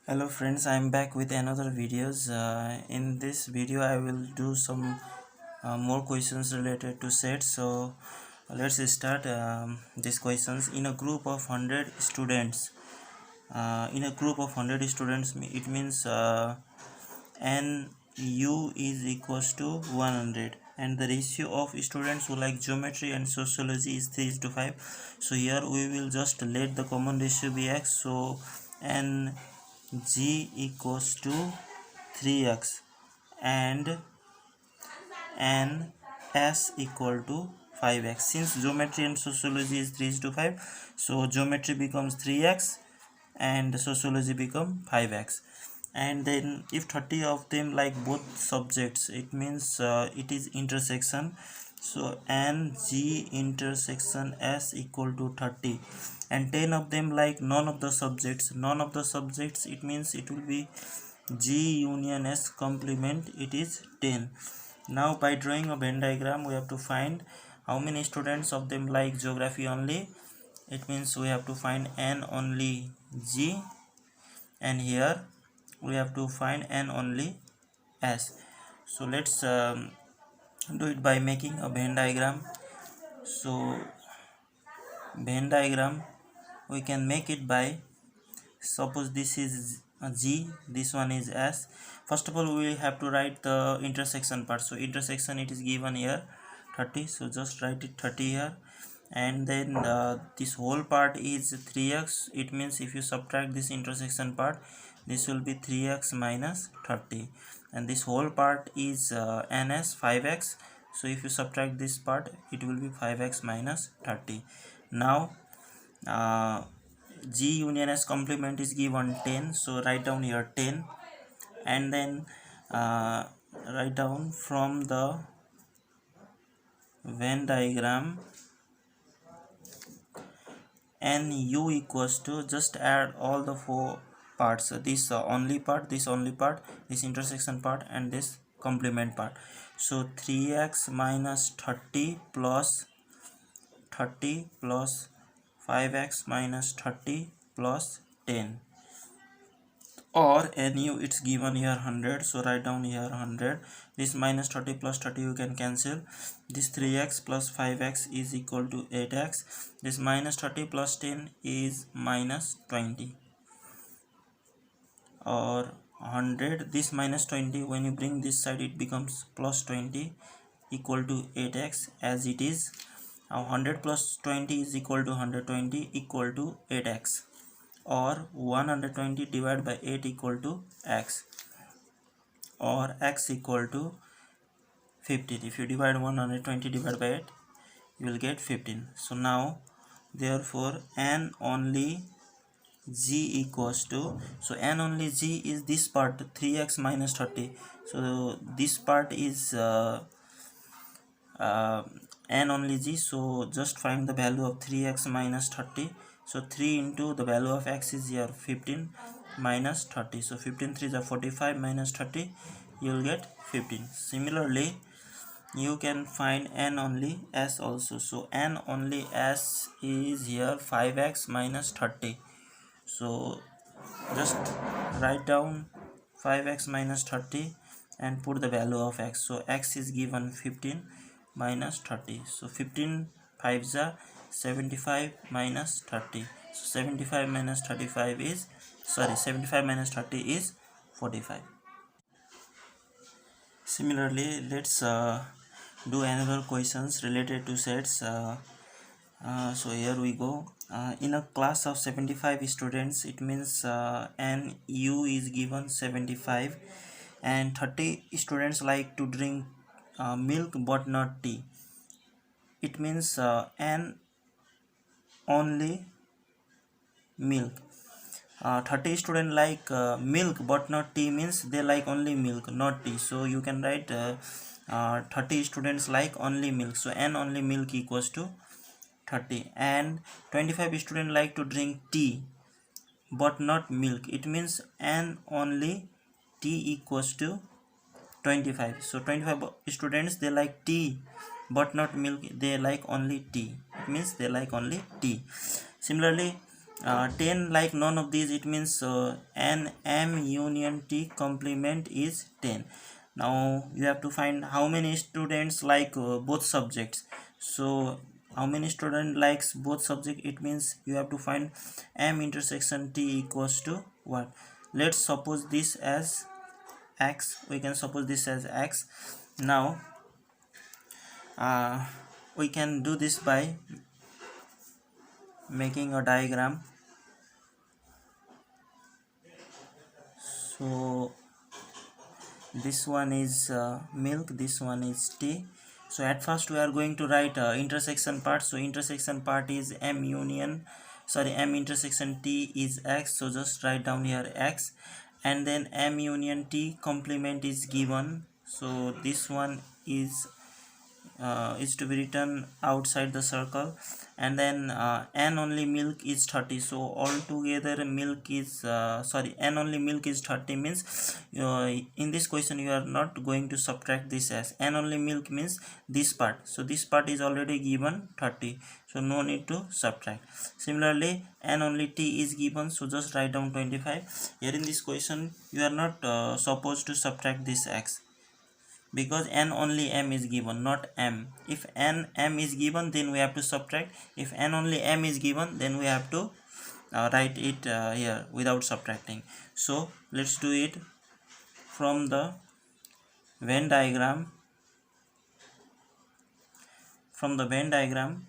Hello friends, I am back with another videos. In this video I will do some more questions related to sets. So let's start these questions. In a group of 100 students, it means n u is equals to 100, and the ratio of students who like geometry and sociology is 3:5. So here we will just let the common ratio be x. So n g equals to 3x and n s equal to 5x. Since geometry and sociology is 3:5, so geometry becomes 3x and sociology become 5x. And then if 30 of them like both subjects, it means it is intersection. So n g intersection s equal to 30, and 10 of them like none of the subjects, it means it will be g union s complement, it is 10. Now by drawing a Venn diagram we have to find how many students of them like geography only. It means we have to find n only g, and here we have to find n only s. So let's do it by making a Venn diagram. So Venn diagram we can make it by, suppose this is g, this one is s. First of all we have to write the intersection part. So intersection, it is given here 30, so just write it 30 here. And then this whole part is 3x. It means if you subtract this intersection part, this will be 3x minus 30, and this whole part is ns 5x. So if you subtract this part, it will be 5x minus 30. Now g union s complement is given 10, so write down here 10, and then write down from the Venn diagram nu equals to, just add all the four parts. So this only part, this intersection part, and this complement part. So 3x minus 30 plus 5x minus 30 plus 10, or nu it's given here 100, so write down here 100. This minus 30 plus 30 you can cancel. This 3x plus 5x is equal to 8x. This minus 30 plus 10 is minus 20, or 100. This minus 20, when you bring this side, it becomes plus 20 equal to 8x as it is. Now 100 plus 20 is equal to 120 equal to 8x, or 120 divided by 8 equal to x, or x equal to 15. If you divide 120 divided by 8, you will get 15. So now therefore n only g equals to, so n only g is this part 3x minus 30. So this part is n only g, so just find the value of 3x minus 30. So 3 into the value of x is here 15 minus 30, so 15 3 is 45 minus 30, you will get 15. Similarly you can find n only s also. So n only s is here 5x minus 30. So just write down 5x minus 30 and put the value of x. So x is given 15 minus 30. So 15 5s are 75 minus 30. So 75 minus 35 is, 75 minus 30 is 45. Similarly, let's do another questions related to sets. So here we go. In a class of 75 students, it means n u is given 75, and 30 students like to drink milk but not tea. It means n only milk. 30 student like milk but not tea means they like only milk, not tea. So you can write 30 students like only milk, so n only milk equals to 30. And 25 students like to drink tea but not milk, it means n only tea equals to 25. So 25 students they like tea but not milk, they like only tea, it means they like only tea. Similarly 10 like none of these, it means n m union t complement is 10. Now you have to find how many students like both subjects. So how many student likes both subject, it means you have to find m intersection t equals to what. Let's suppose this as x, we can suppose this as x. Now we can do this by making a diagram. So this one is milk, this one is tea. So at first we are going to write intersection part. So intersection part is m intersection t is x, so just write down here x, and then m union t complement is given. So this one is to be written outside the circle, and then n only milk is 30. So altogether milk is n only milk is 30 means in this question you are not going to subtract this, as n only milk means this part. So this part is already given 30, so no need to subtract. Similarly n only t is given, so just write down 25. Here in this question you are not supposed to subtract this x, because n only m is given, not m. If n m is given, then we have to subtract. If n only m is given, then we have to write it here without subtracting. So let's do it from the Venn diagram. From the Venn diagram,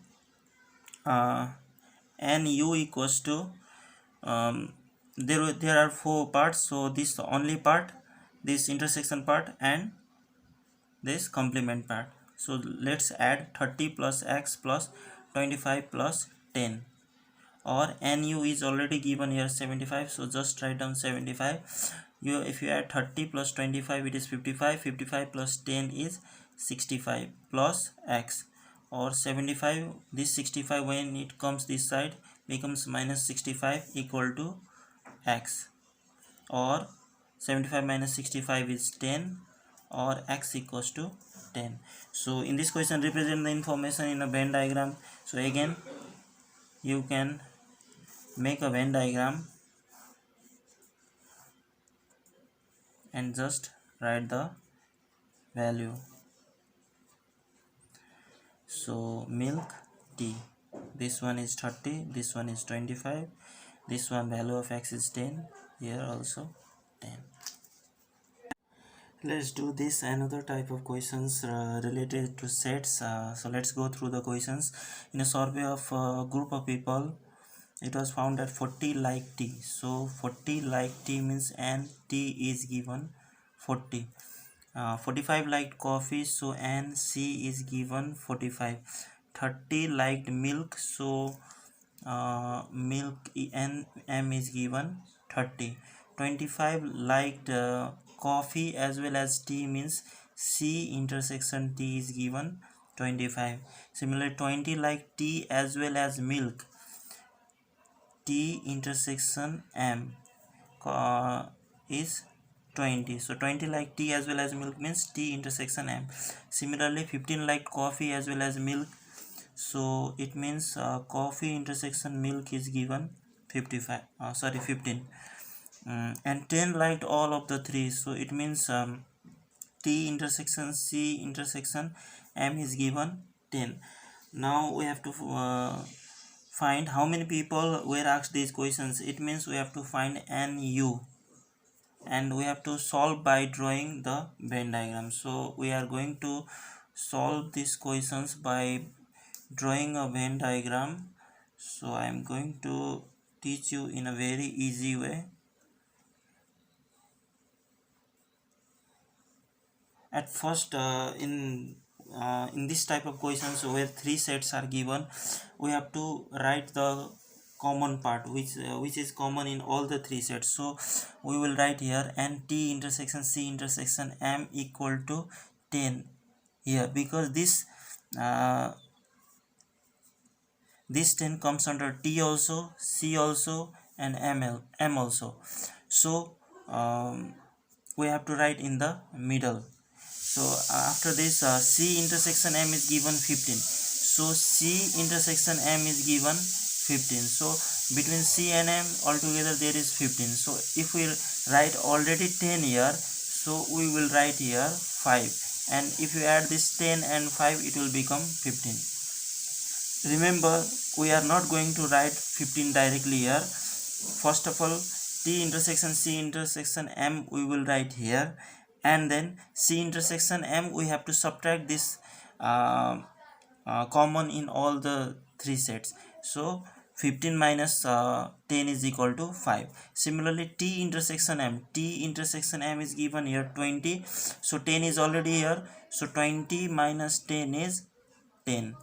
nu equals to there are four parts. So this only part, this intersection part, and this complement part. So let's add 30 plus x plus 25 plus 10, or nu is already given here 75, so just write down 75. If you add 30 plus 25, it is 55. 55 plus 10 is 65 plus x, or 75. This 65 when it comes this side becomes minus 65 equal to x, or 75 minus 65 is 10, or x equals to 10. So in this question represent the information in a Venn diagram. So again you can make a Venn diagram and just write the value. So milk, tea, this one is 30, this one is 25, this one value of x is 10, here also 10. Let's do this another type of questions related to sets. So let's go through the questions. In a survey of a group of people, it was found that 40 like tea. So 40 like tea means, and tea is given 40. 45 liked coffee, so and c is given 45. 30 liked milk, so milk n m is given 30. 25 liked coffee as well as tea means c intersection t is given 25. Similarly 20 like tea as well as milk, t intersection m is 20. So 20 like tea as well as milk means t intersection m. Similarly 15 like coffee as well as milk, so it means coffee intersection milk is given 15. And 10 liked all of the three, so it means t intersection c intersection m is given 10. Now we have to find how many people were asked these questions. It means we have to find nu, and we have to solve by drawing the Venn diagram. So we are going to solve these questions by drawing a Venn diagram. So I am going to teach you in a very easy way. At first in this type of questions where three sets are given, we have to write the common part which is common in all the three sets. So we will write here, and t intersection c intersection m equal to 10 here, because this 10 comes under t also, c also, and m also. So we have to write in the middle. So after this c intersection m is given 15. So c intersection m is given 15. So between C and M altogether there is 15. So if we write already 10 here, so we will write here 5, and if you add this 10 and 5 it will become 15. Remember, we are not going to write 15 directly here. First of all, T intersection C intersection M we will write here, and then C intersection M we have to subtract this common in all the three sets. So 15 minus 10 is equal to 5. Similarly, T intersection M is given here 20. So 10 is already here. So 20 minus 10 is 10.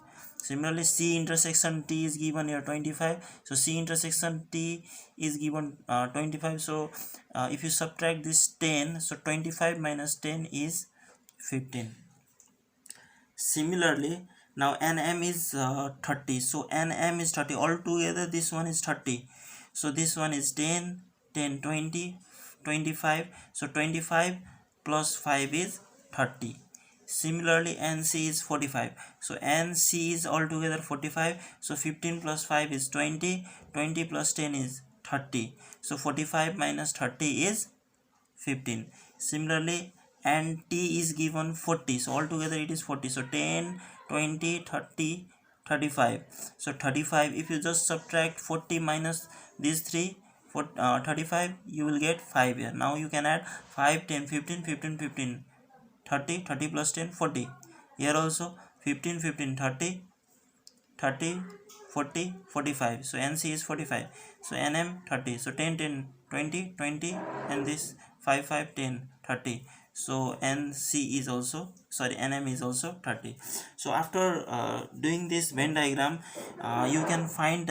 Similarly, C intersection T is given here 25. So C intersection T is given 25. So if you subtract this 10, so 25 minus 10 is 15. Similarly, now NM is 30. So NM is 30. Altogether this one is 30. So this one is 10, 10, 20, 25. So 25 plus 5 is 30. Similarly, NC is 45. So NC is altogether 45. So 15 plus 5 is 20. 20 plus 10 is 30. So 45 minus 30 is 15. Similarly, and T is given 40. So altogether it is 40. So 10, 20, 30, 35. So 35, if you just subtract 40 minus these three, 35, you will get 5 here. Now you can add 5, 10, 15, 15, 15. 30, 30 plus 10, 40. Here also 15, 15, 30, 30, 40, 45. So NC is 45. So NM 30. So 10, 10, 20, 20, and this 5, 5, 10, 30. So NC is also, sorry, NM is also 30. So after doing this Venn diagram, you can find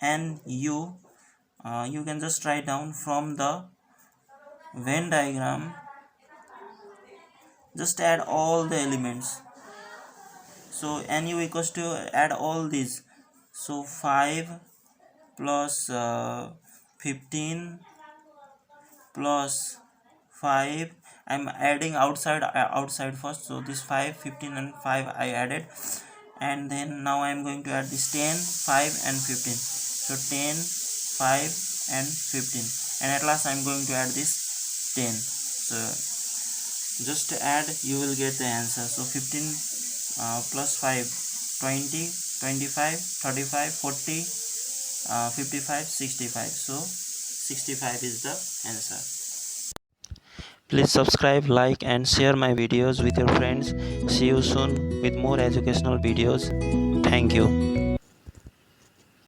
NU. You can just write down from the Venn diagram. Just add all the elements. So NU equals to add all these. So 5 plus 15 plus 5. I'm adding outside first. So this 5, 15 and 5 I added, and then now I'm going to add this 10, 5 and 15. So 10, 5 and 15, and at last I'm going to add this 10. So just to add, you will get the answer. So 15 plus 5, 20, 25, 35, 40, 55, 65. So 65 is the answer. Please subscribe, like and share my videos with your friends. See you soon with more educational videos. Thank you.